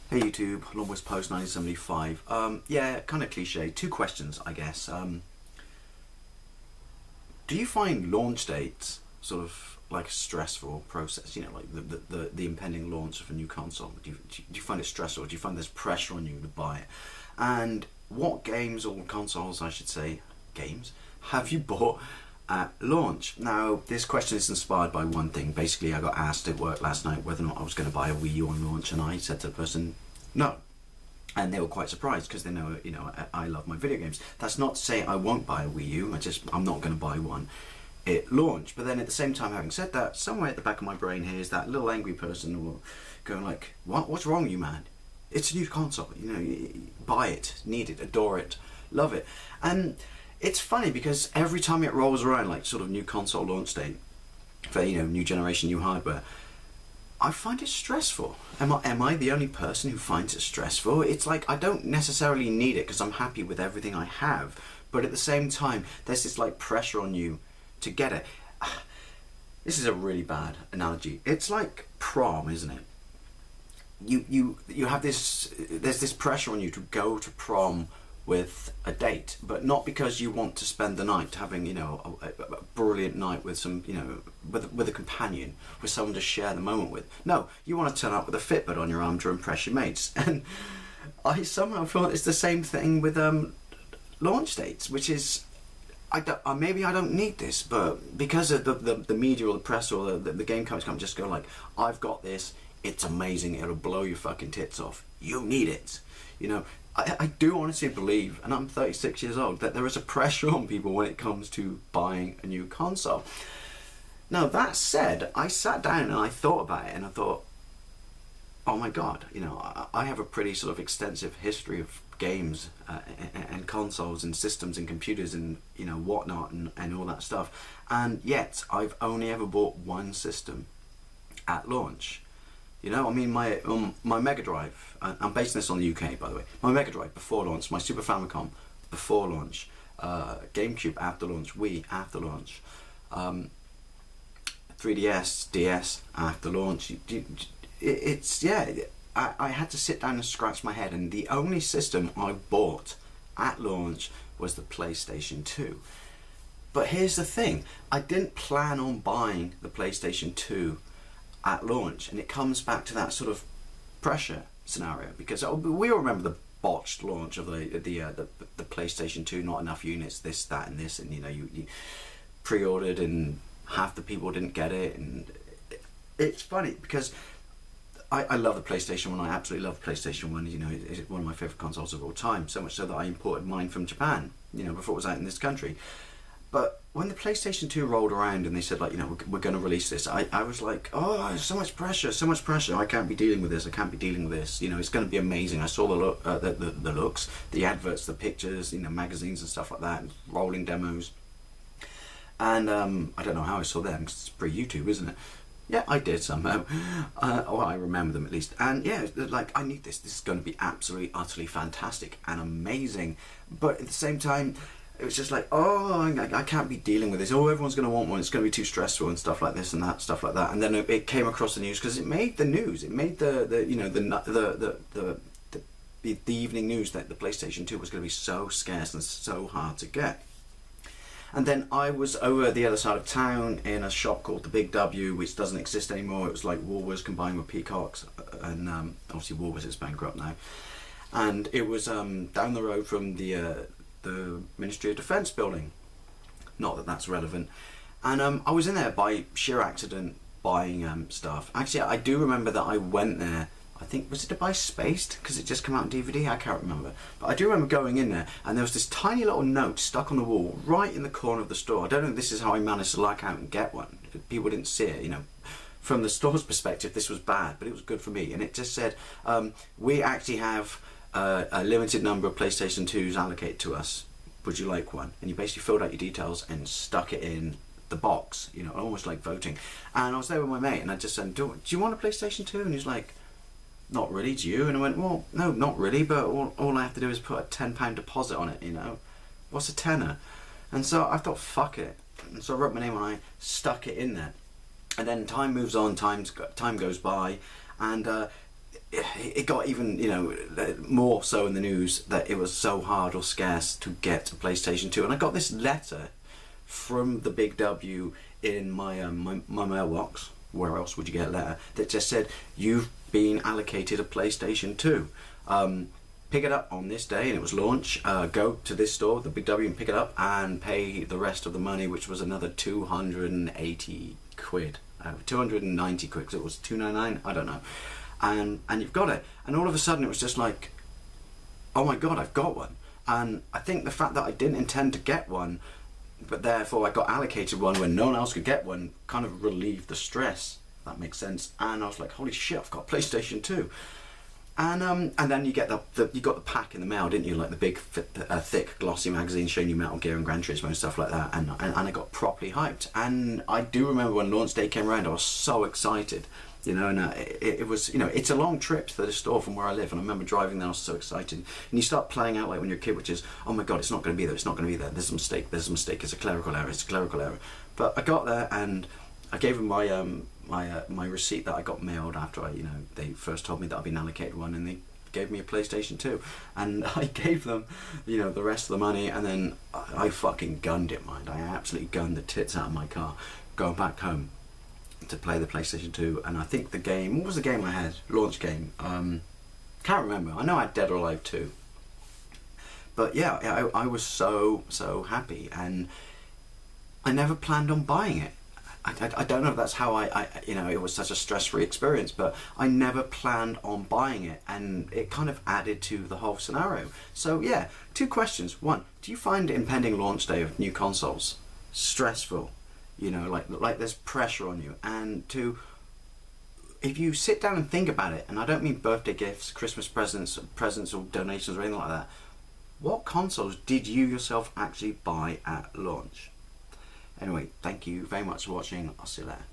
Hey YouTube, Longboys Post 1975. Yeah, kind of cliche. Two questions, I guess. Do you find launch dates sort of like a stressful process? You know, like the impending launch of a new console. Do you find it stressful? Do you find there's pressure on you to buy it? And what games or consoles, I should say, games, have you bought at launch? Now, this question is inspired by one thing. Basically, I got asked at work last night whether or not I was going to buy a Wii U on launch, and I said to the person, no. And they were quite surprised because they know, I love my video games. That's not to say I won't buy a Wii U. I'm not going to buy one at launch. But then at the same time, having said that, somewhere at the back of my brain here is that little angry person going like, what's wrong with you, man? It's a new console, buy it, need it, adore it, love it. And it's funny because every time it rolls around, like sort of new console launch date for, new generation, new hardware, I find it stressful. Am I the only person who finds it stressful? It's like I don't necessarily need it because I'm happy with everything I have, but at the same time, there's this like pressure on you to get it. This is a really bad analogy. It's like prom, isn't it? You have there's this pressure on you to go to prom with a date, but not because you want to spend the night having a brilliant night with some with a companion, with someone to share the moment with. No, you want to turn up with a Fitbit on your arm to impress your mates. And I somehow feel it's the same thing with launch dates, which is maybe I don't need this, but because of the media or the press or the game companies come just go like, I've got this, it's amazing, it'll blow your fucking tits off, you need it. I do honestly believe, and I'm 36 years old, that there is a pressure on people when it comes to buying a new console. Now, that said, I sat down and I thought about it, and I thought, oh my god, I have a pretty sort of extensive history of games and consoles and systems and computers and whatnot and all that stuff, and yet I've only ever bought one system at launch. My Mega Drive, I'm basing this on the UK, by the way. My Mega Drive before launch, my Super Famicom before launch, GameCube after launch, Wii after launch, 3DS, DS after launch. I had to sit down and scratch my head, and the only system I bought at launch was the PlayStation 2. But here's the thing, I didn't plan on buying the PlayStation 2 at launch, and it comes back to that sort of pressure scenario, because we all remember the botched launch of the PlayStation 2, not enough units, this, that, and this, and you pre-ordered and half the people didn't get it, and it's funny because I love the PlayStation 1. I absolutely love PlayStation 1. It's one of my favorite consoles of all time, so much so that I imported mine from Japan, before it was out in this country. But when the PlayStation 2 rolled around and they said, like, we're going to release this, I was like, oh, so much pressure, so much pressure. I can't be dealing with this. I can't be dealing with this. It's going to be amazing. I saw the looks, the adverts, the pictures, magazines and stuff like that, and rolling demos. And I don't know how I saw them because it's pre-YouTube, isn't it? Yeah, I did somehow. Or I remember them at least. And yeah, like, I need this. This is going to be absolutely, utterly fantastic and amazing. But at the same time, it was just like, oh, I can't be dealing with this. Oh, everyone's going to want one. It's going to be too stressful and stuff like this and that, stuff like that. And then it came across the news because it made the news. It made the evening news that the PlayStation 2 was going to be so scarce and so hard to get. And then I was over the other side of town in a shop called the Big W, which doesn't exist anymore. It was like Woolworths combined with Peacocks, and obviously Woolworths is bankrupt now. And it was down the road from the Ministry of Defence building. Not that that's relevant. And I was in there by sheer accident buying stuff. Actually, I do remember that I went there, I think, was it to buy Spaced? Because it just came out on DVD, I can't remember. But I do remember going in there, and there was this tiny little note stuck on the wall right in the corner of the store. I don't know if this is how I managed to luck out and get one. People didn't see it, From the store's perspective, this was bad, but it was good for me. And it just said, we actually have a limited number of PlayStation 2s allocated to us. Would you like one? And you basically filled out your details and stuck it in the box, almost like voting. And I was there with my mate, and I just said, do you want a PlayStation 2? And he's like, not really, do you? And I went, well, no, not really, but all I have to do is put a £10 deposit on it, What's a tenner? And so I thought, fuck it. And so I wrote my name and I stuck it in there. And then time moves on, time goes by, and it got even, more so in the news that it was so hard or scarce to get a PlayStation 2. And I got this letter from the Big W in my mailbox. Where else would you get a letter? That just said, you've been allocated a PlayStation 2. Pick it up on this day, and it was launch. Go to this store, the Big W, and pick it up and pay the rest of the money, which was another 280 quid. 290 quid, because it was 299, I don't know. And you've got it. And all of a sudden it was just like, oh my god, I've got one. And I think the fact that I didn't intend to get one, but therefore I got allocated one when no one else could get one, kind of relieved the stress. If that makes sense. And I was like, holy shit, I've got a PlayStation 2. And then you get you got the pack in the mail, didn't you? Like the big, thick, glossy magazine showing you Metal Gear and Gran Turismo and stuff like that. And I got properly hyped. And I do remember when launch day came around, I was so excited. And it was, it's a long trip to the store from where I live, and I remember driving there, I was so excited. And you start playing out like when you're a kid, which is, oh my god, it's not going to be there, it's not going to be there, there's a mistake, it's a clerical error, it's a clerical error. But I got there, and I gave them my receipt that I got mailed after they first told me that I'd been allocated one, and they gave me a PlayStation 2, and I gave them, the rest of the money, and then I fucking gunned it, mind. I absolutely gunned the tits out of my car, going back home to play the PlayStation 2. And I think the game, what was the game I had? Launch game. Can't remember. I know I had Dead or Alive 2. But yeah, I was so happy, and I never planned on buying it. I don't know if that's how it was such a stress-free experience, but I never planned on buying it, and it kind of added to the whole scenario. So yeah, 2 questions. 1, do you find impending launch day of new consoles stressful? Like there's pressure on you. And 2, if you sit down and think about it, and I don't mean birthday gifts, Christmas presents or donations or anything like that, what consoles did you yourself actually buy at launch? Anyway, thank you very much for watching. I'll see you later.